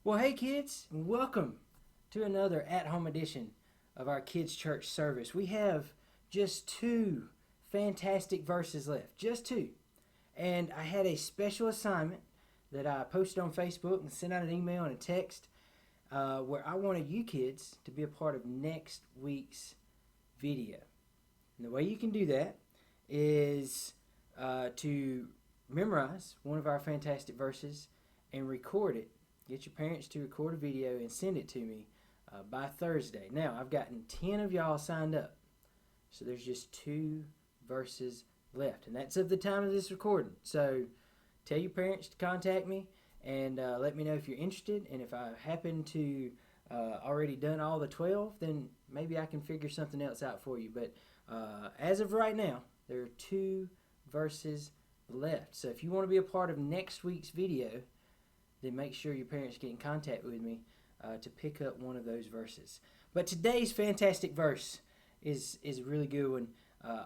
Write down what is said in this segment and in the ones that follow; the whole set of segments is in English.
Well, hey kids, welcome to another at-home edition of our Kidz Church service. We have just two fantastic verses left, just two. And I had a special assignment that I posted on Facebook and sent out an email and a text where I wanted you kids to be a part of next week's video. And the way you can do that is to memorize one of our fantastic verses and record it. Get your parents to record a video and send it to me by Thursday. Now, I've gotten 10 of y'all signed up. So there's just two verses left. And that's of the time of this recording. So tell your parents to contact me and let me know if you're interested. And if I happen to already done all the 12, then maybe I can figure something else out for you. But as of right now, there are two verses left. So if you want to be a part of next week's video, then make sure your parents get in contact with me to pick up one of those verses. But today's fantastic verse is a really good one.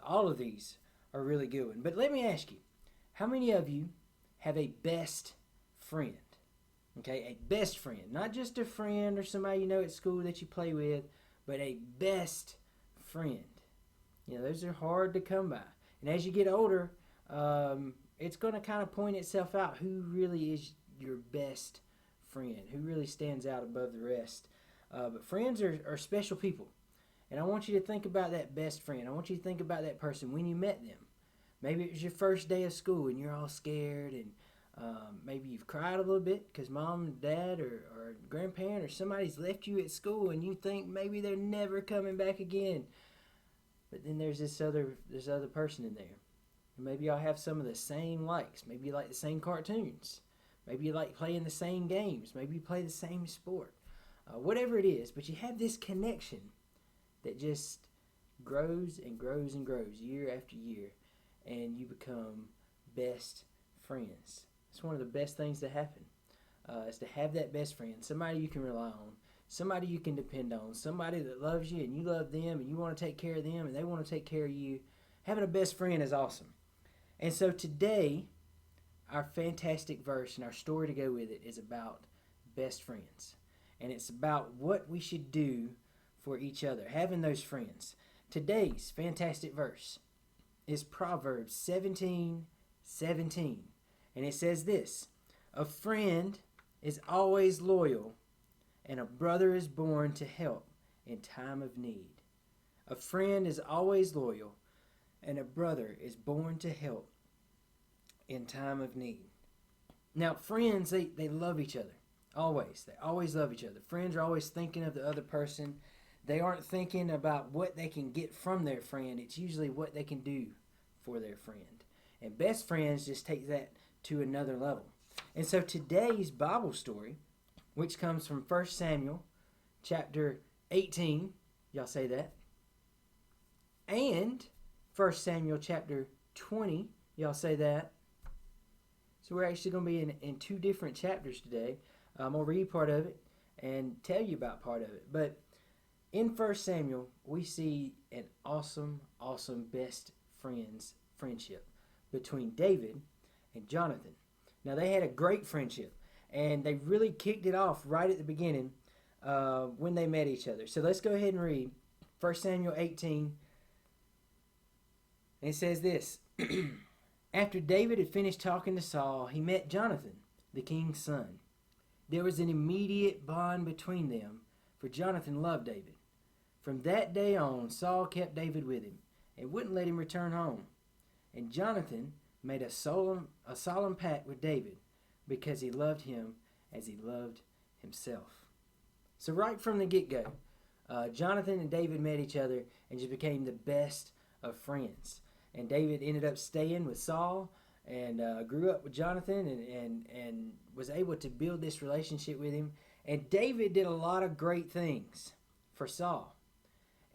All of these are really good one. But let me ask you, how many of you have a best friend? Okay, a best friend. Not just a friend or somebody you know at school that you play with, but a best friend. You know, those are hard to come by. And as you get older, it's going to kind of point itself out who really is your best friend, who really stands out above the rest. But friends are special people. And I want you to think about that best friend. I want you to think about that person when you met them. Maybe it was your first day of school and you're all scared, and maybe you've cried a little bit because mom and dad or grandparent or somebody's left you at school and you think maybe they're never coming back again. But then there's this other person in there. And maybe y'all have some of the same likes. Maybe you like the same cartoons. Maybe you like playing the same games. Maybe you play the same sport. Whatever it is, but you have this connection that just grows and grows and grows year after year, and you become best friends. It's one of the best things that happen, is to have that best friend, somebody you can rely on, somebody you can depend on, somebody that loves you and you love them and you want to take care of them and they want to take care of you. Having a best friend is awesome. And so today, our fantastic verse and our story to go with it is about best friends. And it's about what we should do for each other, having those friends. Today's fantastic verse is Proverbs 17:17. And it says this: a friend is always loyal, and a brother is born to help in time of need. A friend is always loyal, and a brother is born to help in time of need. Now, friends, they love each other. Always. They always love each other. Friends are always thinking of the other person. They aren't thinking about what they can get from their friend. It's usually what they can do for their friend. And best friends just take that to another level. And so today's Bible story, which comes from 1 Samuel chapter 18, y'all say that, and 1 Samuel chapter 20, y'all say that. So we're actually going to be in two different chapters today. I'm going to read part of it and tell you about part of it. But in 1 Samuel, we see an awesome best friendship between David and Jonathan. Now, they had a great friendship, and they really kicked it off right at the beginning when they met each other. So let's go ahead and read 1 Samuel 18. And it says this: after David had finished talking to Saul, he met Jonathan, the king's son. There was an immediate bond between them, for Jonathan loved David. From that day on, Saul kept David with him and wouldn't let him return home. And Jonathan made a solemn pact with David because he loved him as he loved himself. So right from the get-go, Jonathan and David met each other and just became the best of friends. And David ended up staying with Saul and grew up with Jonathan and was able to build this relationship with him. And David did a lot of great things for Saul.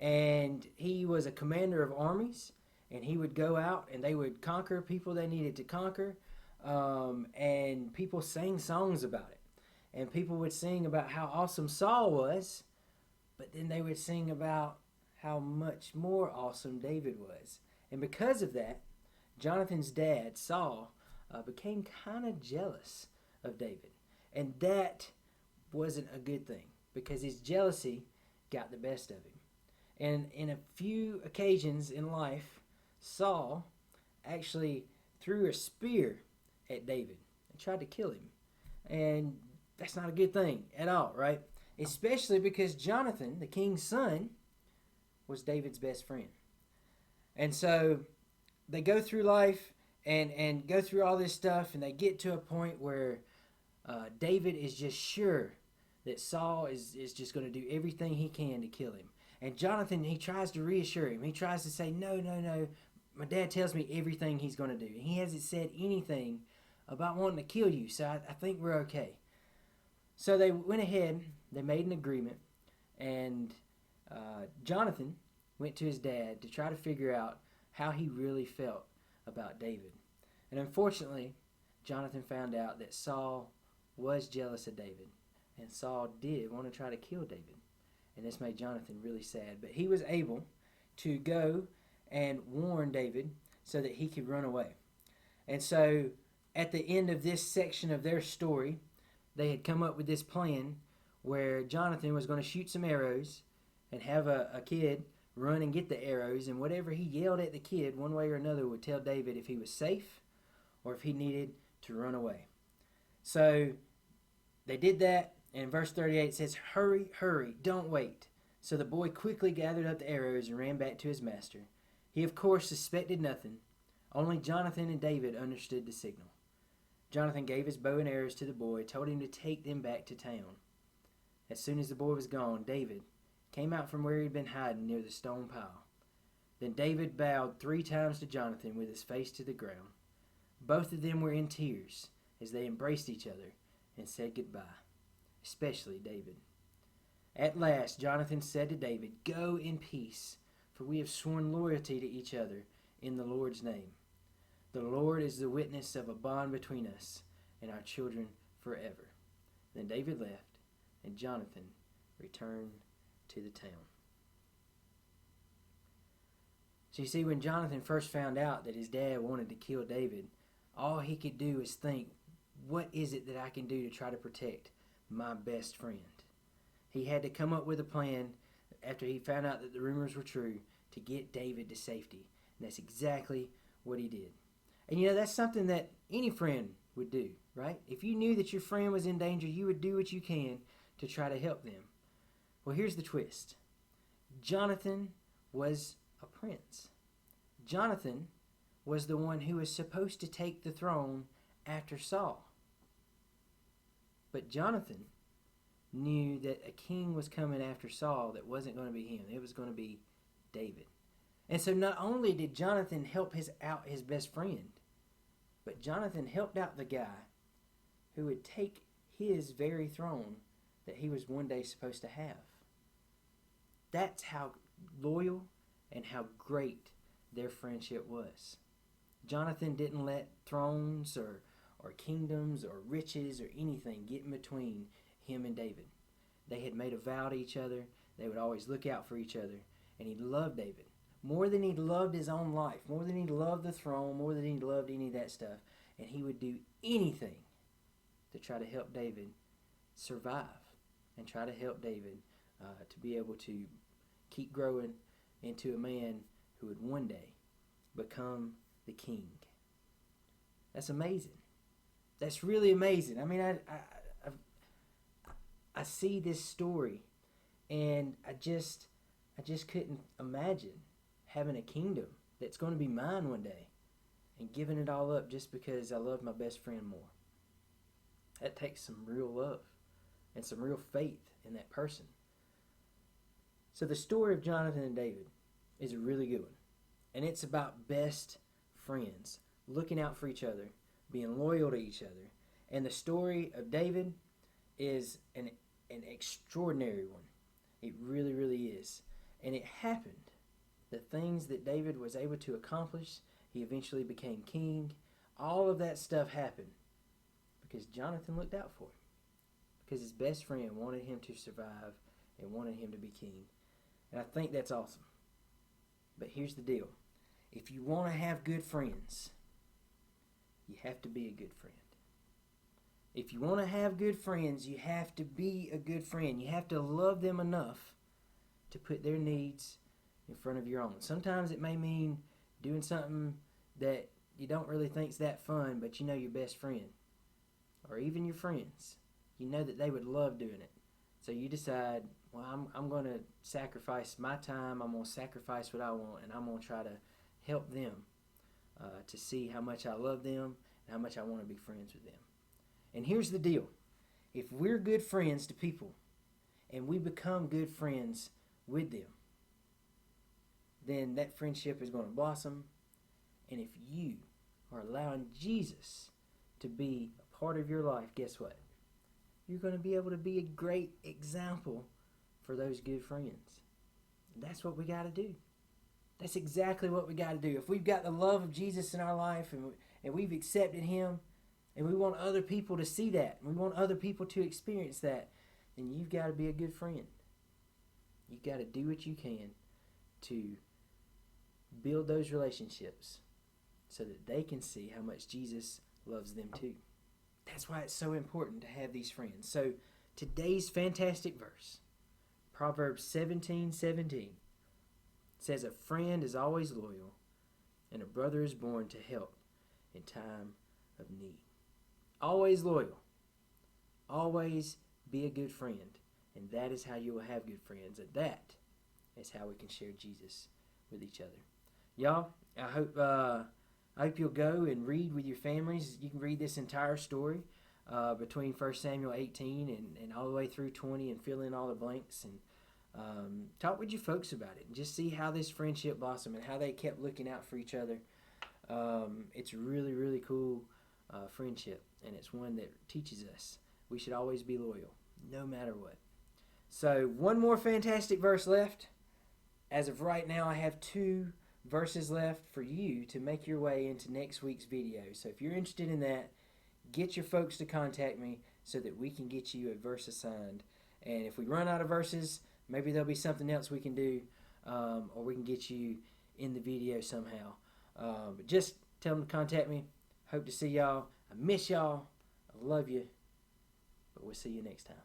And he was a commander of armies, and he would go out and they would conquer people they needed to conquer. And people sang songs about it. And people would sing about how awesome Saul was, but then they would sing about how much more awesome David was. And because of that, Jonathan's dad, Saul, became kind of jealous of David. And that wasn't a good thing because his jealousy got the best of him. And in a few occasions in life, Saul actually threw a spear at David and tried to kill him. And that's not a good thing at all, right? Especially because Jonathan, the king's son, was David's best friend. And so they go through life and go through all this stuff, and they get to a point where David is just sure that Saul is just going to do everything he can to kill him. And Jonathan, he tries to reassure him. He tries to say, no. My dad tells me everything he's going to do. He hasn't said anything about wanting to kill you, so I think we're okay. So they went ahead, they made an agreement, and Jonathan went to his dad to try to figure out how he really felt about David. And unfortunately, Jonathan found out that Saul was jealous of David, and Saul did want to try to kill David. And this made Jonathan really sad. But he was able to go and warn David so that he could run away. And so at the end of this section of their story, they had come up with this plan where Jonathan was going to shoot some arrows and have a kid run and get the arrows, and whatever he yelled at the kid, one way or another, would tell David if he was safe or if he needed to run away. So they did that, and verse 38 says, "Hurry, hurry, don't wait." So the boy quickly gathered up the arrows and ran back to his master. He, of course, suspected nothing. Only Jonathan and David understood the signal. Jonathan gave his bow and arrows to the boy, told him to take them back to town. As soon as the boy was gone, David came out from where he had been hiding near the stone pile. Then David bowed 3 times to Jonathan with his face to the ground. Both of them were in tears as they embraced each other and said goodbye, especially David. At last, Jonathan said to David, "Go in peace, for we have sworn loyalty to each other in the Lord's name. The Lord is the witness of a bond between us and our children forever." Then David left, and Jonathan returned to the town. So you see, when Jonathan first found out that his dad wanted to kill David, all he could do is think, what is it that I can do to try to protect my best friend? He had to come up with a plan after he found out that the rumors were true to get David to safety. And that's exactly what he did. And you know, that's something that any friend would do, right? If you knew that your friend was in danger, you would do what you can to try to help them. Well, here's the twist. Jonathan was a prince. Jonathan was the one who was supposed to take the throne after Saul. But Jonathan knew that a king was coming after Saul that wasn't going to be him. It was going to be David. And so not only did Jonathan help out his best friend, but Jonathan helped out the guy who would take his very throne that he was one day supposed to have. That's how loyal and how great their friendship was. Jonathan didn't let thrones or kingdoms or riches or anything get in between him and David. They had made a vow to each other. They would always look out for each other. And he loved David more than he loved his own life, more than he loved the throne, more than he loved any of that stuff. And he would do anything to try to help David survive and try to help David to be able to keep growing into a man who would one day become the king. That's amazing. That's really amazing. I mean, I see this story, and I just couldn't imagine having a kingdom that's going to be mine one day and giving it all up just because I love my best friend more. That takes some real love and some real faith in that person. So the story of Jonathan and David is a really good one. And it's about best friends, looking out for each other, being loyal to each other. And the story of David is an extraordinary one. It really, really is. And it happened. The things that David was able to accomplish, he eventually became king. All of that stuff happened because Jonathan looked out for him. Because his best friend wanted him to survive and wanted him to be king. And I think that's awesome. But here's the deal. If you want to have good friends, you have to be a good friend. If you want to have good friends, you have to be a good friend. You have to love them enough to put their needs in front of your own. Sometimes it may mean doing something that you don't really think's that fun, but you know your best friend, or even your friends, you know that they would love doing it. So you decide, well, I'm going to sacrifice my time, I'm going to sacrifice what I want, and I'm going to try to help them to see how much I love them and how much I want to be friends with them. And here's the deal. If we're good friends to people and we become good friends with them, then that friendship is going to blossom. And if you are allowing Jesus to be a part of your life, guess what? You're going to be able to be a great example for those good friends. And that's what we got to do. That's exactly what we got to do. If we've got the love of Jesus in our life and we've accepted him, and we want other people to see that, and we want other people to experience that, then you've got to be a good friend. You've got to do what you can to build those relationships so that they can see how much Jesus loves them too. That's why it's so important to have these friends. So today's fantastic verse, Proverbs 17:17, says, "A friend is always loyal, and a brother is born to help in time of need." Always loyal. Always be a good friend. And that is how you will have good friends. And that is how we can share Jesus with each other. Y'all, I hope you'll go and read with your families. You can read this entire story between 1 Samuel 18 and all the way through 20 and fill in all the blanks. And talk with your folks about it. And just see how this friendship blossomed and how they kept looking out for each other. It's really, really cool friendship. And it's one that teaches us we should always be loyal, no matter what. So one more fantastic verse left. As of right now, I have 2 verses left for you to make your way into next week's video. So if you're interested in that, get your folks to contact me so that we can get you a verse assigned. And if we run out of verses, maybe there'll be something else we can do, or we can get you in the video somehow. But just tell them to contact me. Hope to see y'all. I miss y'all. I love you. But we'll see you next time.